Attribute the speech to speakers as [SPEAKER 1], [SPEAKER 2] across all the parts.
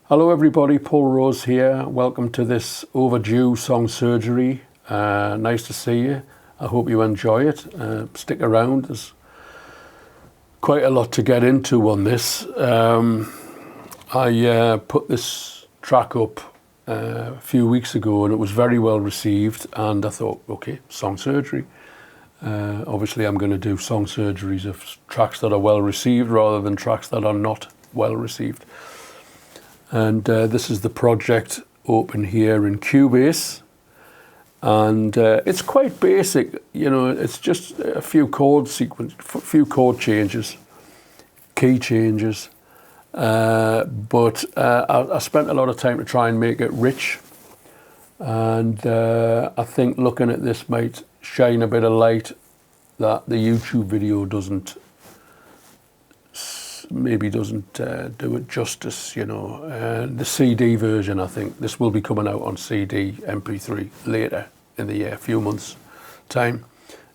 [SPEAKER 1] Hello everybody, Paul Rose here. Welcome to this overdue song surgery. Nice to see you. I hope you enjoy it. Stick around. There's quite a lot to get into on this. I put this track up a few weeks ago and it was very well received, and I thought, okay, song surgery. Obviously I'm going to do song surgeries of tracks that are well received rather than tracks that are not well received. And this is the project open here in Cubase, and it's quite basic, you know. It's just a few chord changes, key changes, but I spent a lot of time to try and make it rich, and I think looking at this might shine a bit of light that the YouTube video doesn't do it justice, you know. The CD version, I think this will be coming out on CD, MP3 later in the year, a few months time,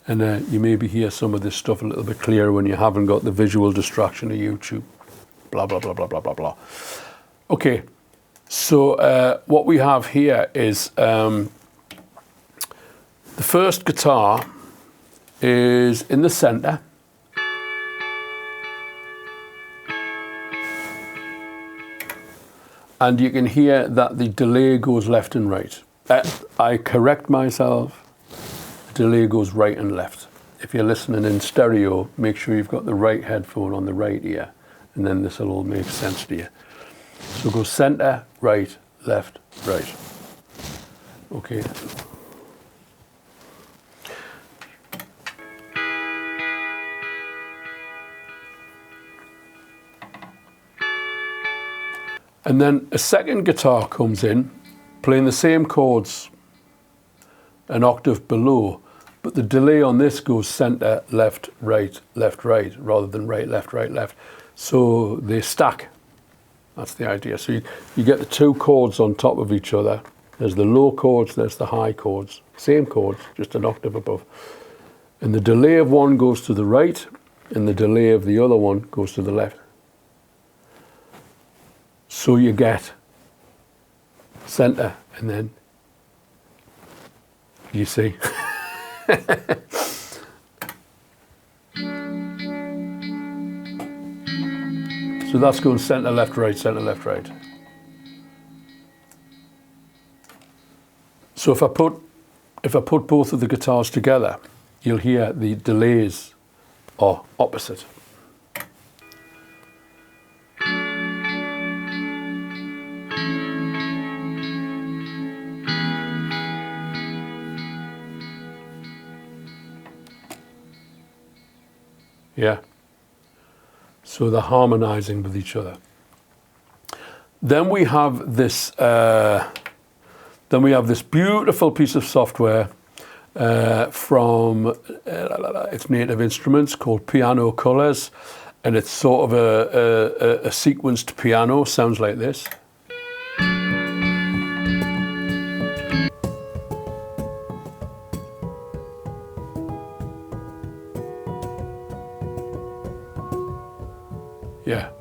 [SPEAKER 1] and you maybe hear some of this stuff a little bit clearer when you haven't got the visual distraction of YouTube, blah blah blah blah blah blah blah. Okay, so what we have here is the first guitar is in the center. And you can hear that the delay goes left and right. I correct myself, the delay goes right and left. If you're listening in stereo, make sure you've got the right headphone on the right ear, and then this will all make sense to you. So go center, right, left, right. Okay. And then a second guitar comes in, playing the same chords an octave below, but the delay on this goes center, left, right, rather than right, left. So they stack. That's the idea. So you get the two chords on top of each other. There's the low chords, there's the high chords. Same chords, just an octave above. And the delay of one goes to the right, and the delay of the other one goes to the left. So you get center, and then you see. So that's going center, left, right. So if I put both of the guitars together, you'll hear the delays are opposite. Yeah, so they're harmonizing with each other. Then we have this. Beautiful piece of software from its Native Instruments called Piano Colors, and it's sort of a sequenced piano. Sounds like this. Yeah.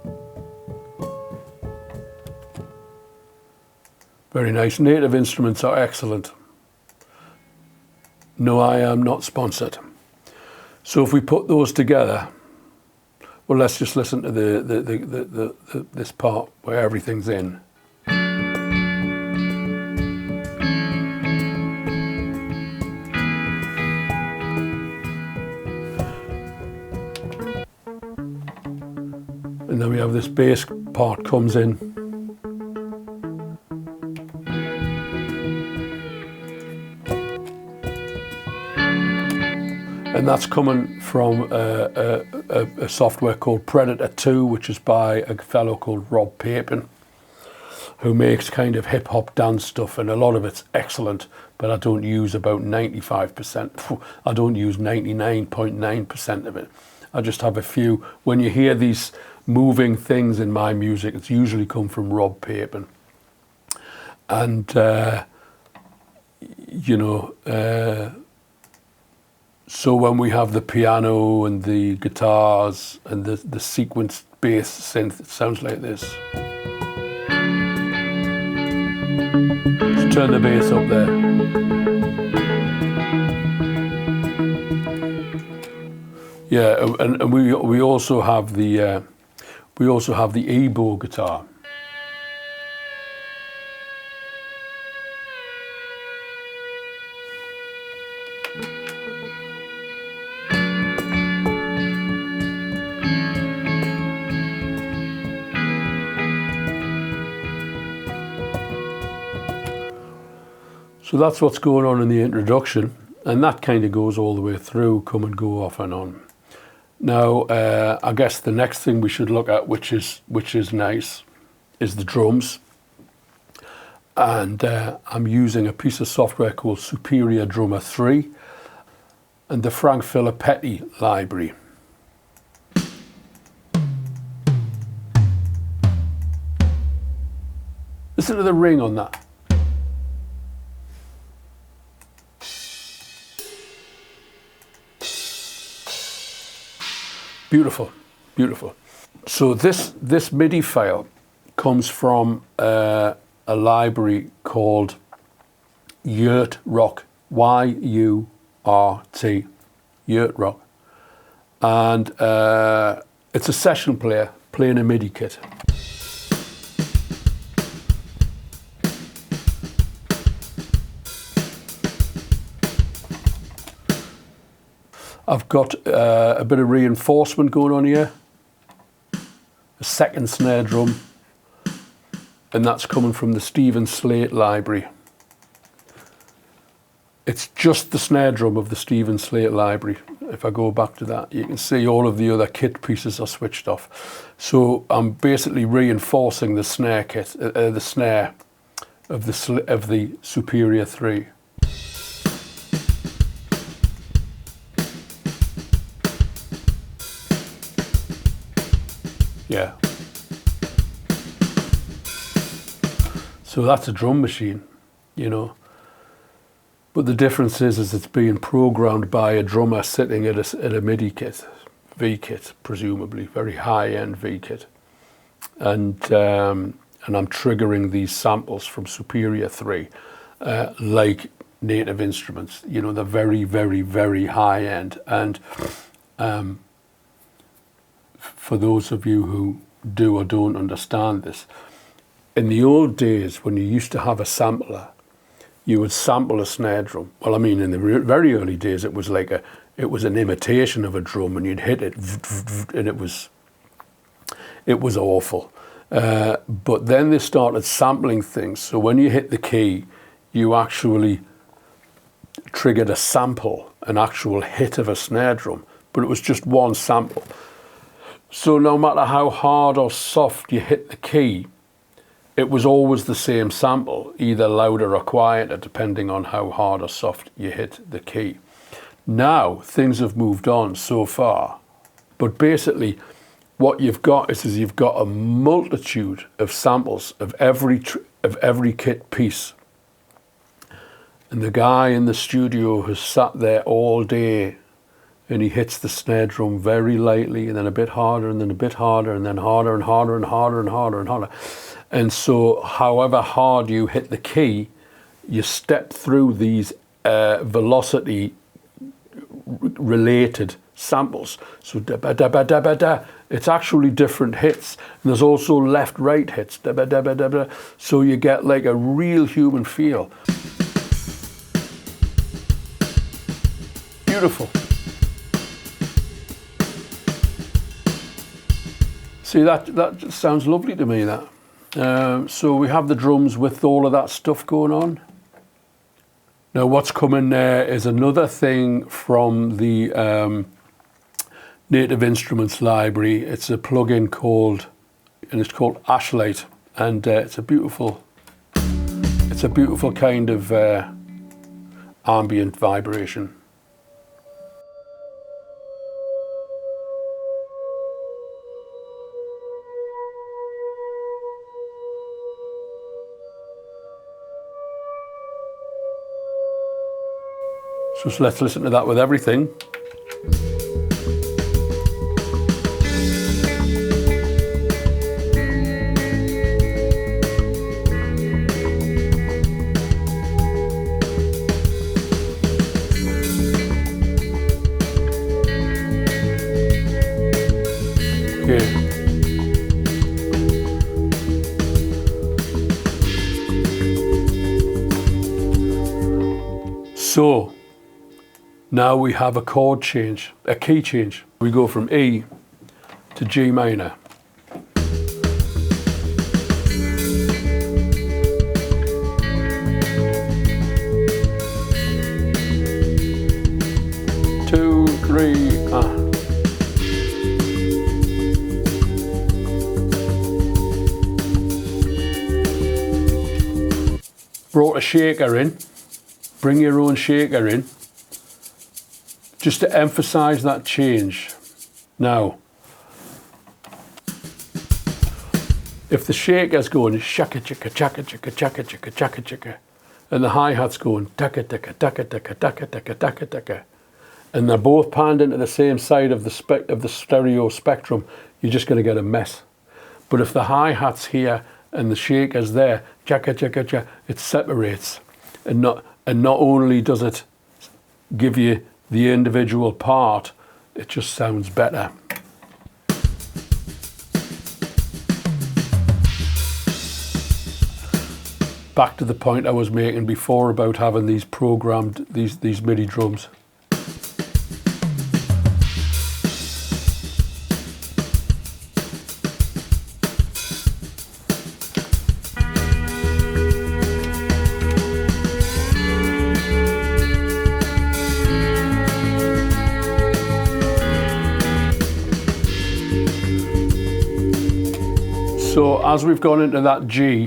[SPEAKER 1] Very nice. Native Instruments are excellent. No, I am not sponsored. So if we put those together, well, let's just listen to this part where everything's in. And then we have this bass part comes in. And that's coming from a software called Predator 2, which is by a fellow called Rob Papin, who makes kind of hip-hop dance stuff, and a lot of it's excellent, but I don't use about 95%. I don't use 99.9% of it. I just have a few. When you hear these moving things in my music, it's usually come from Rob Papin. And, you know, so when we have the piano and the guitars and the sequenced bass synth, it sounds like this. turn the bass up there. Yeah, and we also have the E-bow guitar. So that's what's going on in the introduction, and that kind of goes all the way through, come and go, off and on. Now, I guess the next thing we should look at, which is nice, is the drums. And I'm using a piece of software called Superior Drummer 3 and the Frank Filippetti library. Listen to the ring on that. Beautiful, beautiful. So this MIDI file comes from a library called Yurt Rock, Y-U-R-T, Yurt Rock. And it's a session player playing a MIDI kit. I've got a bit of reinforcement going on here, a second snare drum, and that's coming from the Stephen Slate library. It's just the snare drum of the Stephen Slate library. If I go back to that, you can see all of the other kit pieces are switched off. So I'm basically reinforcing the snare kit, the snare of the Superior 3. Yeah. So that's a drum machine, you know. But the difference is it's being programmed by a drummer sitting at a MIDI kit, V kit, presumably, very high-end V kit. And I'm triggering these samples from Superior 3, like Native Instruments. You know, they're very, very, very high-end. And for those of you who do or don't understand this, in the old days when you used to have a sampler, you would sample a snare drum. Well, I mean, in the very early days, it was like it was an imitation of a drum, and you'd hit it, and it was awful. But then they started sampling things. So when you hit the key, you actually triggered a sample, an actual hit of a snare drum, but it was just one sample. So no matter how hard or soft you hit the key, it was always the same sample, either louder or quieter, depending on how hard or soft you hit the key. Now, things have moved on so far, but basically what you've got is you've got a multitude of samples of every kit piece. And the guy in the studio has sat there all day, and he hits the snare drum very lightly, and then a bit harder, and then a bit harder, and then harder and harder and harder and harder and harder. And so however hard you hit the key, you step through these velocity related samples. So da ba da ba da ba da. It's actually different hits. And there's also left-right hits. Da ba da ba da ba. So you get like a real human feel. Beautiful. See, that just sounds lovely to me, that. So we have the drums with all of that stuff going on. Now what's coming there is another thing from the Native Instruments library. It's a plugin called Ashlight, and it's a beautiful kind of ambient vibration. So let's listen to that with everything. So now we have a chord change, a key change. We go from E to G minor. Two, three, Brought a shaker in. Bring your own shaker in, just to emphasize that change. Now, if the shaker's going shaka chaka chaka chaka chaka chaka chaka chaka, and the hi-hat's going taka taka taka taka taka taka taka taka, and they're both panned into the same side of the stereo spectrum, you're just going to get a mess. But if the hi-hat's here and the shaker's there, chaka chaka chaka, it separates, and not only does it give you the individual part, it just sounds better. Back to the point I was making before about having these programmed, these MIDI drums. So as we've gone into that G,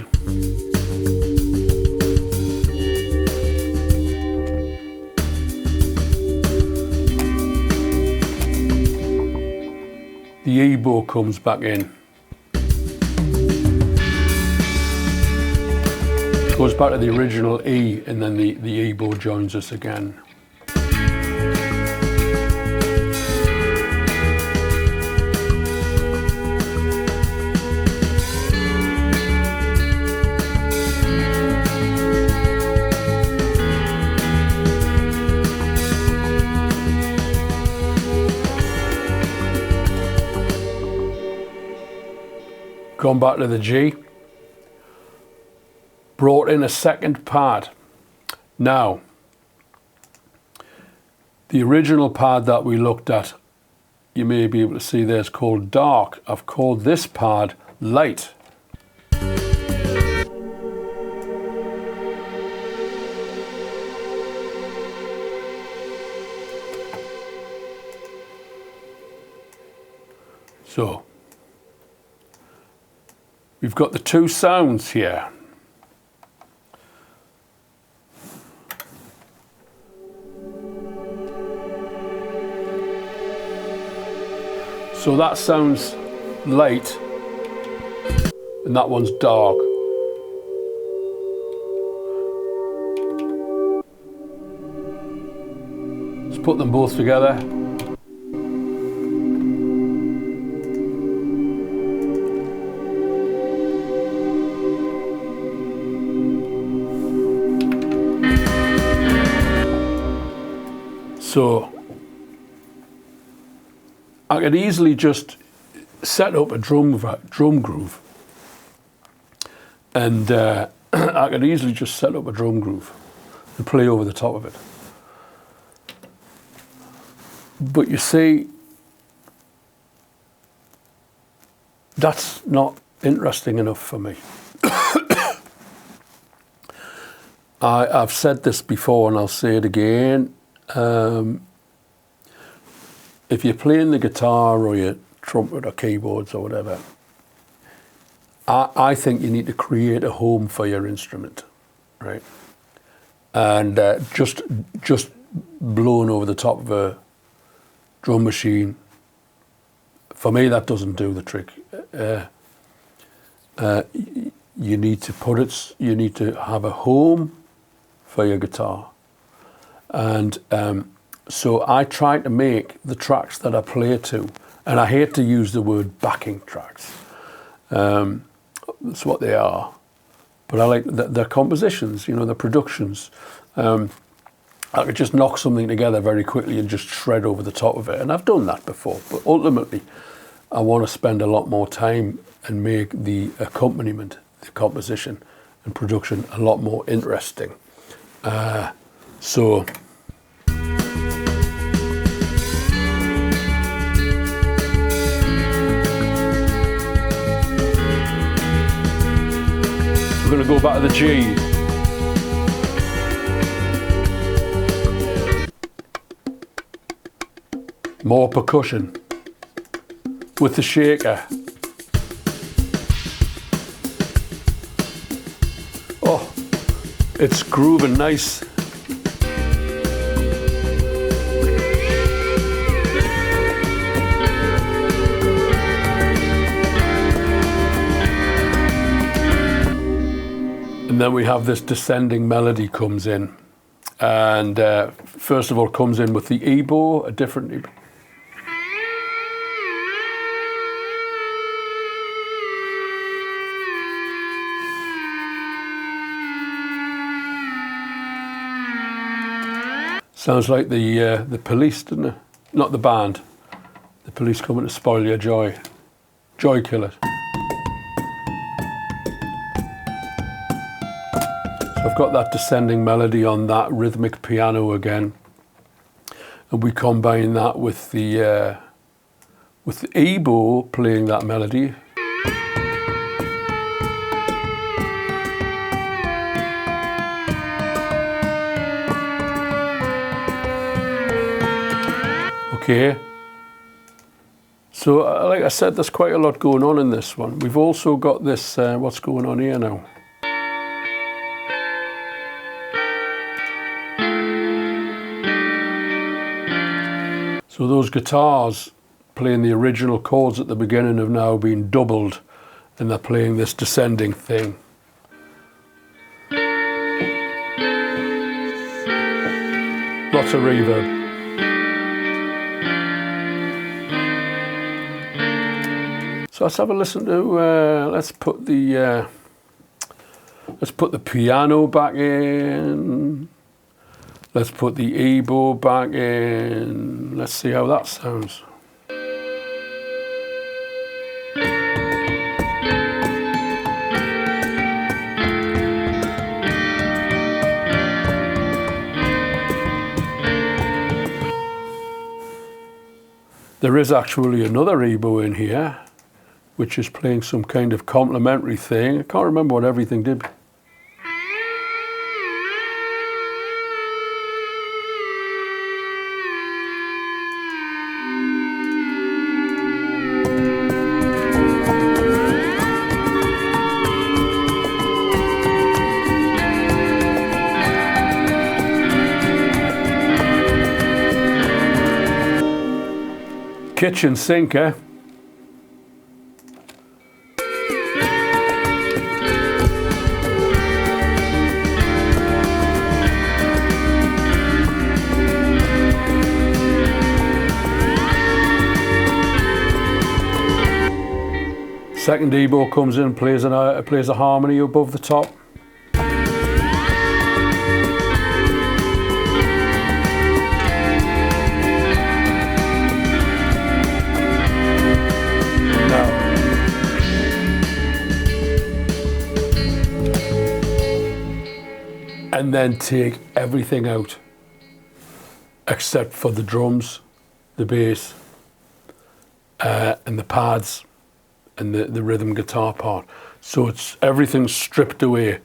[SPEAKER 1] the E bow comes back in. Goes back to the original E, and then the E bow joins us again. Gone back to the G, brought in a second pad. Now, the original pad that we looked at, you may be able to see there, is called dark. I've called this pad light. So, we've got the two sounds here. So that sounds light, and that one's dark. Let's put them both together. So I could easily just set up a drum groove, and I could easily just set up a drum groove and play over the top of it. But you see, that's not interesting enough for me. I've said this before and I'll say it again. If you're playing the guitar or your trumpet or keyboards or whatever, I think you need to create a home for your instrument, right? And just blowing over the top of a drum machine, for me, that doesn't do the trick. You need to you need to have a home for your guitar. And so I try to make the tracks that I play to, and I hate to use the word backing tracks. That's what they are. But I like their compositions, you know, their productions. I could just knock something together very quickly and just shred over the top of it. And I've done that before. But ultimately, I want to spend a lot more time and make the accompaniment, the composition and production a lot more interesting. So we're going to go back to the G. More percussion with the shaker. Oh, it's grooving nice. And then we have this descending melody comes in. And first of all comes in with the ebow, a different ebow. Sounds like the Police, doesn't it? Not the band. The Police coming to spoil your joy. Joy killers. So I've got that descending melody on that rhythmic piano again, and we combine that with the ebow playing that melody. Okay, so like I said, there's quite a lot going on in this one. We've also got this, what's going on here now? So those guitars playing the original chords at the beginning have now been doubled, and they're playing this descending thing. Lots of reverb. So let's have a listen to, let's put the piano back in. Let's put the ebow back in. Let's see how that sounds. There is actually another ebow in here, which is playing some kind of complementary thing. I can't remember what everything did. Kitchen sink, eh? Second ebow comes in, plays a harmony above the top. And then take everything out except for the drums, the bass, and the pads, and the rhythm guitar part. So it's everything's stripped away,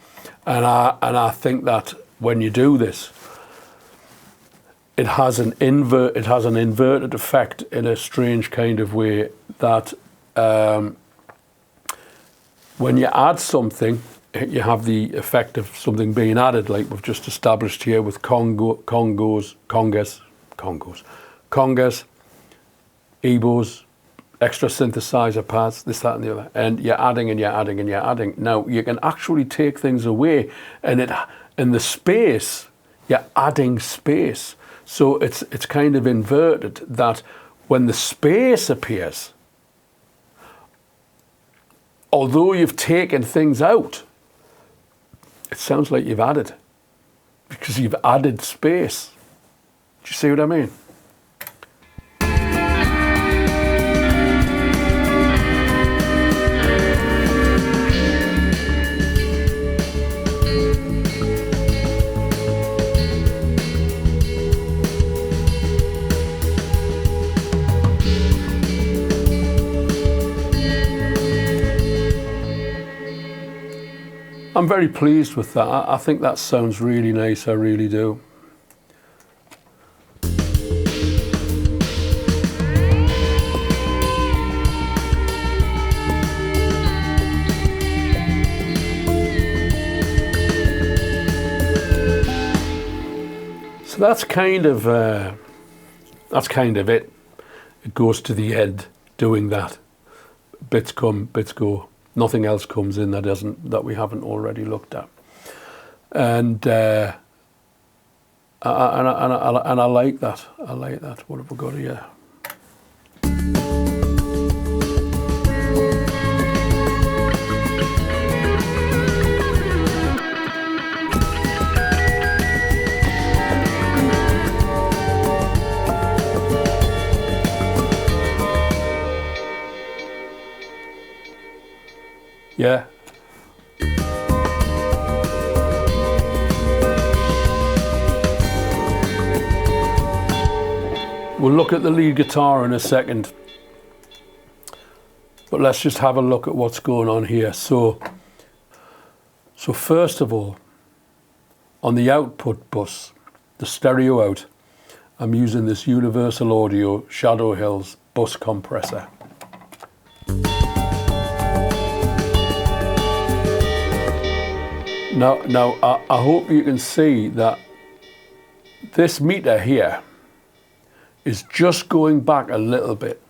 [SPEAKER 1] and I think that when you do this, it has an inverted effect in a strange kind of way that when you add something, you have the effect of something being added, like we've just established here with congas, ebows, extra synthesizer pads, this, that, and the other, and you're adding and you're adding and you're adding. Now you can actually take things away, and in the space, you're adding space. So it's kind of inverted that when the space appears, although you've taken things out, it sounds like you've added, because you've added space. Do you see what I mean? I'm very pleased with that. I think that sounds really nice, I really do. So that's kind of it. It goes to the end doing that. Bits come, bits go. Nothing else comes in that we haven't already looked at. And I like that. I like that. What have we got here? Yeah. We'll look at the lead guitar in a second, but let's just have a look at what's going on here. So first of all, on the output bus, the stereo out, I'm using this Universal Audio Shadow Hills bus compressor. Now, I hope you can see that this meter here is just going back a little bit.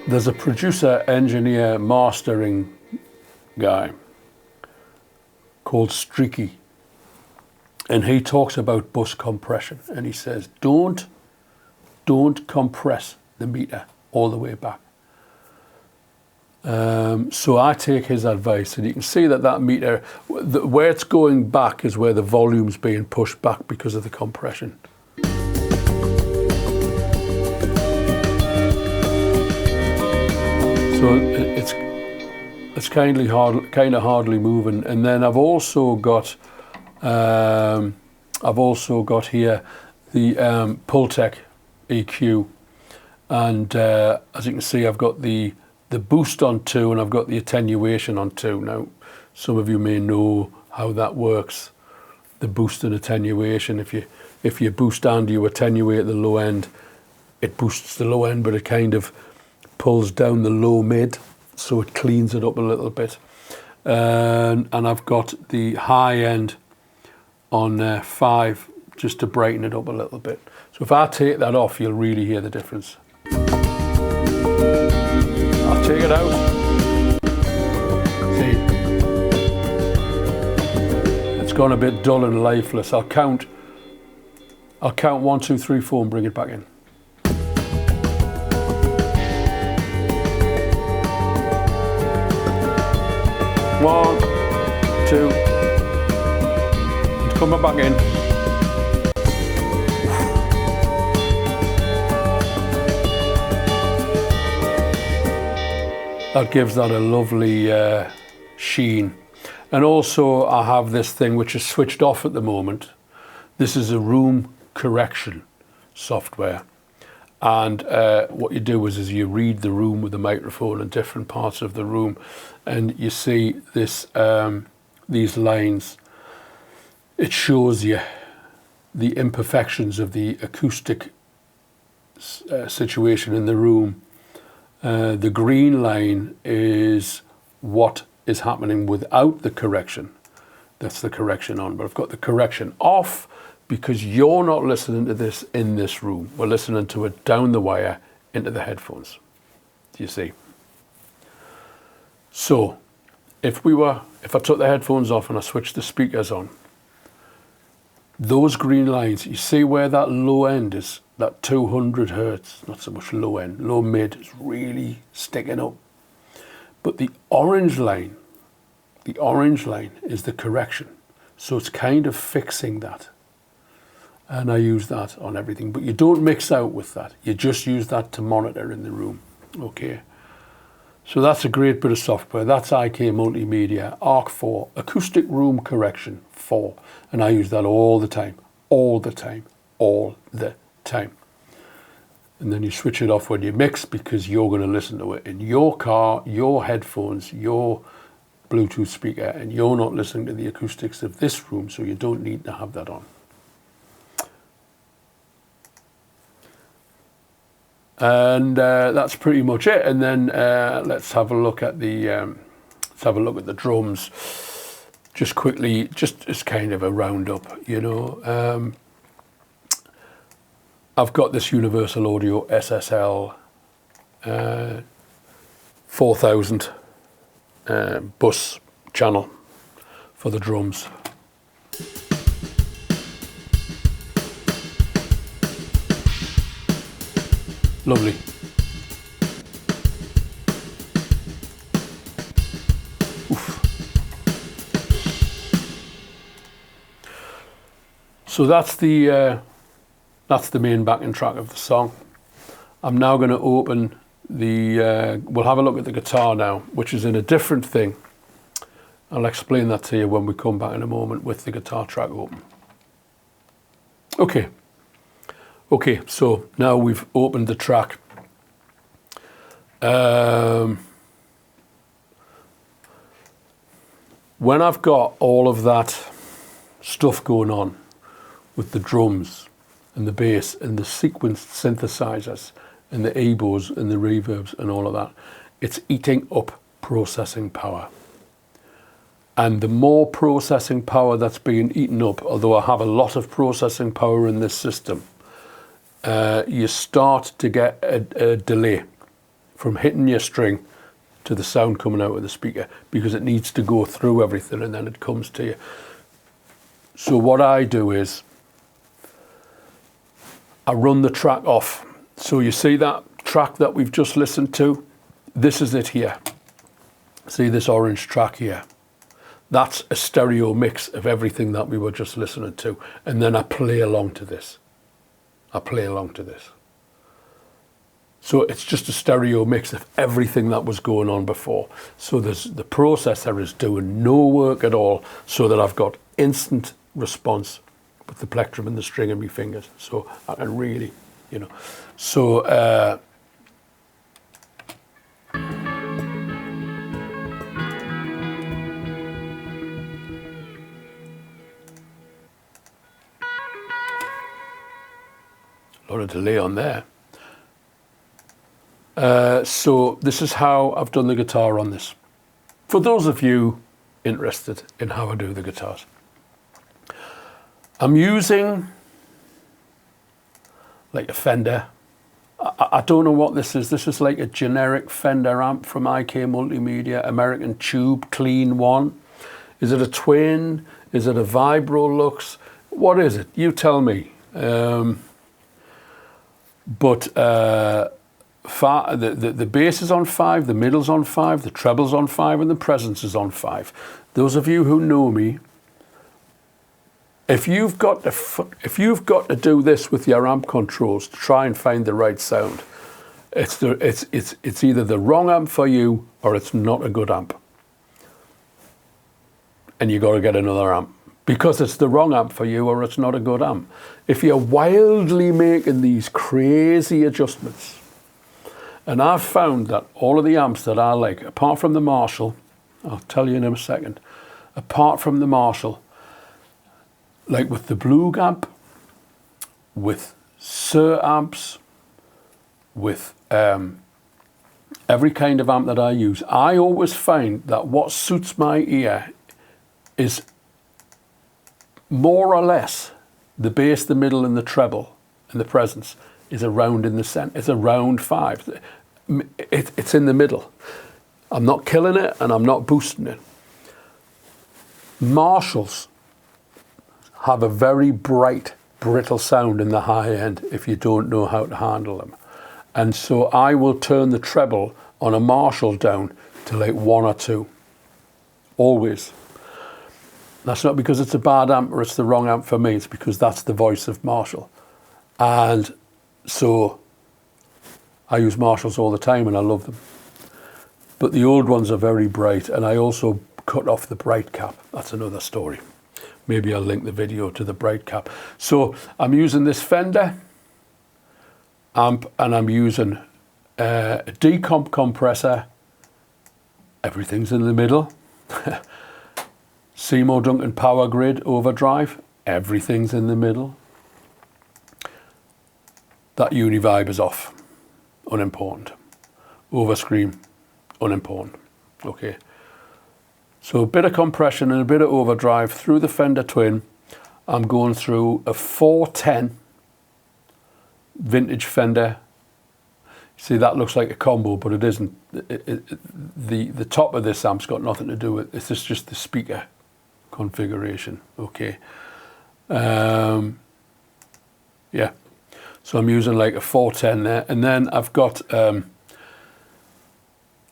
[SPEAKER 1] There's a producer, engineer, mastering guy called Streaky, and he talks about bus compression, and he says, don't compress the meter all the way back. So I take his advice, and you can see that meter, where it's going back is where the volume's being pushed back because of the compression. So it's kind of hardly moving. And then I've also got here the Pultec EQ. And as you can see, I've got the boost on 2 and I've got the attenuation on 2. Now, some of you may know how that works, the boost and attenuation. If you boost and you attenuate the low end, it boosts the low end, but it kind of pulls down the low mid, so it cleans it up a little bit. And I've got the high end on 5 just to brighten it up a little bit. So if I take that off, you'll really hear the difference. I'll take it out. See, it's gone a bit dull and lifeless. I'll count 1, 2, 3, 4 and bring it back in. 1, 2, it's coming back in. That gives that a lovely sheen. And also I have this thing which is switched off at the moment. This is a room correction software. And what you do is you read the room with the microphone in different parts of the room, and you see this these lines. It shows you the imperfections of the acoustic situation in the room. The green line is what is happening without the correction. That's the correction on, but I've got the correction off because you're not listening to this in this room. We're listening to it down the wire into the headphones. Do you see? So if I took the headphones off and I switched the speakers on, those green lines, you see where that low end is, that 200 hertz, not so much low end, low mid is really sticking up. But the orange line is the correction. So it's kind of fixing that. And I use that on everything, but you don't mix out with that. You just use that to monitor in the room, okay? So that's a great bit of software. That's IK Multimedia, ARC 4, Acoustic Room Correction 4. And I use that all the time, all the time, all the time. and then you switch it off when you mix, because you're going to listen to it in your car, your headphones, your Bluetooth speaker, and you're not listening to the acoustics of this room, so you don't need to have that on. And that's pretty much it. And then let's have a look at the drums, just quickly, just as kind of a roundup. You know, I've got this Universal Audio SSL 4000 bus channel for the drums. Lovely. Oof. So that's the main backing track of the song. I'm now going to open the. We'll have a look at the guitar now, which is in a different thing. I'll explain that to you when we come back in a moment with the guitar track open. Okay. Okay, so now we've opened the track. When I've got all of that stuff going on with the drums and the bass and the sequenced synthesizers and the EBOs and the reverbs and all of that, it's eating up processing power. And the more processing power that's being eaten up, although I have a lot of processing power in this system, you start to get a delay from hitting your string to the sound coming out of the speaker, because it needs to go through everything and then it comes to you. So what I do is I run the track off. So you see that track that we've just listened to? This is it here. See this orange track here? That's a stereo mix of everything that we were just listening to. And then I play along to this. So it's just a stereo mix of everything that was going on before. So the processor is doing no work at all, so that I've got instant response with the plectrum and the string in my fingers. So I can really, you know. So a lot of delay on there. So this is how I've done the guitar on this. For those of you interested in how I do the guitars, I'm using like a Fender. I don't know what this is. This is like a generic Fender amp from IK Multimedia, American Tube, clean one. Is it a twin? Is it a Vibro Lux? What is it? You tell me. But the bass is on 5, the middle's on 5, the treble's on 5, and the presence is on 5. Those of you who know me, if you've got to do this with your amp controls to try and find the right sound, it's either the wrong amp for you or it's not a good amp, and you got to get another amp. Because it's the wrong amp for you or it's not a good amp. If you're wildly making these crazy adjustments, and I've found that all of the amps that I like, apart from the Marshall, I'll tell you in a second, apart from the Marshall, like with the Blue amp, with Sir amps, with every kind of amp that I use, I always find that what suits my ear is more or less the bass, the middle, and the treble, and the presence is around in the center. It's around 5. It's in the middle. I'm not killing it and I'm not boosting it. Marshalls have a very bright, brittle sound in the high end if you don't know how to handle them. And so I will turn the treble on a Marshall down to like 1 or 2. Always. That's not because it's a bad amp or it's the wrong amp for me. It's because that's the voice of Marshall. And so I use Marshalls all the time and I love them. But the old ones are very bright, and I also cut off the bright cap. That's another story. Maybe I'll link the video to the bright cap. So I'm using this Fender, amp, and I'm using a decomp compressor. Everything's in the middle. Seymour Duncan Power Grid overdrive. Everything's in the middle. That Univibe is off. Unimportant. Overscream. Unimportant. Okay. So a bit of compression and a bit of overdrive through the Fender Twin. I'm going through a 410 vintage Fender. See, that looks like a combo, but it isn't. The top of this amp's got nothing to do with it. It's just the speaker configuration. Okay. Yeah. So I'm using like a 410 there. And then I've got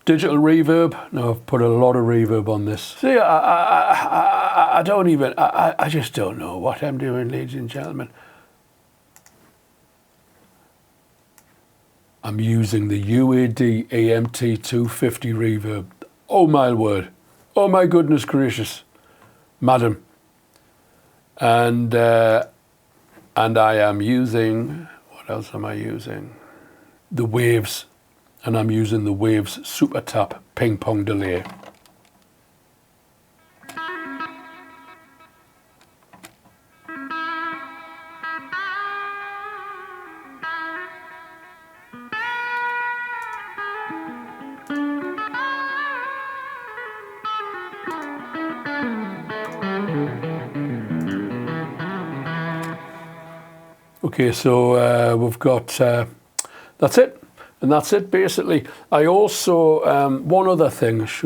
[SPEAKER 1] digital reverb. Now I've put a lot of reverb on this. See, I don't even, I just don't know what I'm doing, ladies and gentlemen. I'm using the UAD AMT 250 reverb. Oh my word. Oh my goodness gracious, madam. And I am using, what else am I using? The Waves, and I'm using the Waves Super Tap Ping Pong Delay. Okay, so we've got, that's it. And that's it, basically. I also, one other thing I've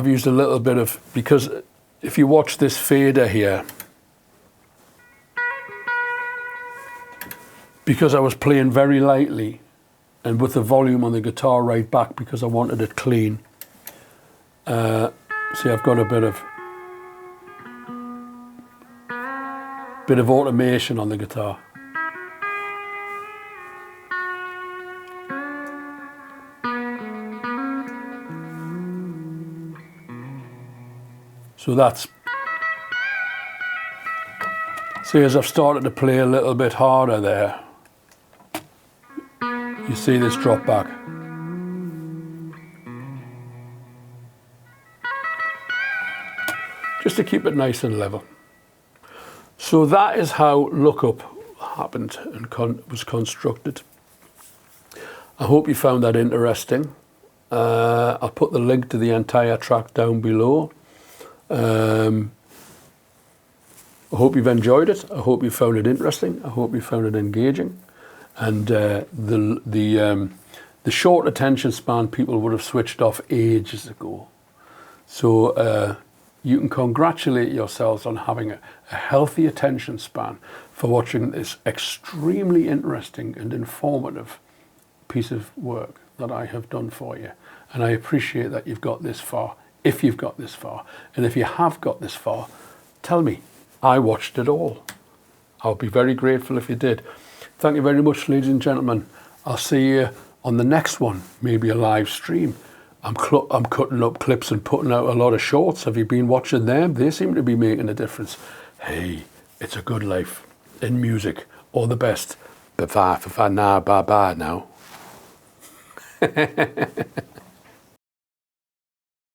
[SPEAKER 1] used a little bit of, because if you watch this fader here, because I was playing very lightly and with the volume on the guitar right back because I wanted it clean. See, I've got a bit of automation on the guitar. So that's, see, as I've started to play a little bit harder there, you see this drop back. Just to keep it nice and level. So that is how Lookup happened and was constructed. I hope you found that interesting. I'll put the link to the entire track down below. I hope you've enjoyed it. I hope you found it interesting. I hope you found it engaging. And the short attention span, people would have switched off ages ago. So you can congratulate yourselves on having a healthy attention span for watching this extremely interesting and informative piece of work that I have done for you. And I appreciate that you've got this far. If you've got this far, and if you have got this far, tell me. I watched it all. I'll be very grateful if you did. Thank you very much, ladies and gentlemen. I'll see you on the next one, maybe a live stream. I'm cutting up clips and putting out a lot of shorts. Have you been watching them? They seem to be making a difference. Hey, it's a good life in music. All the best. Bye-bye now.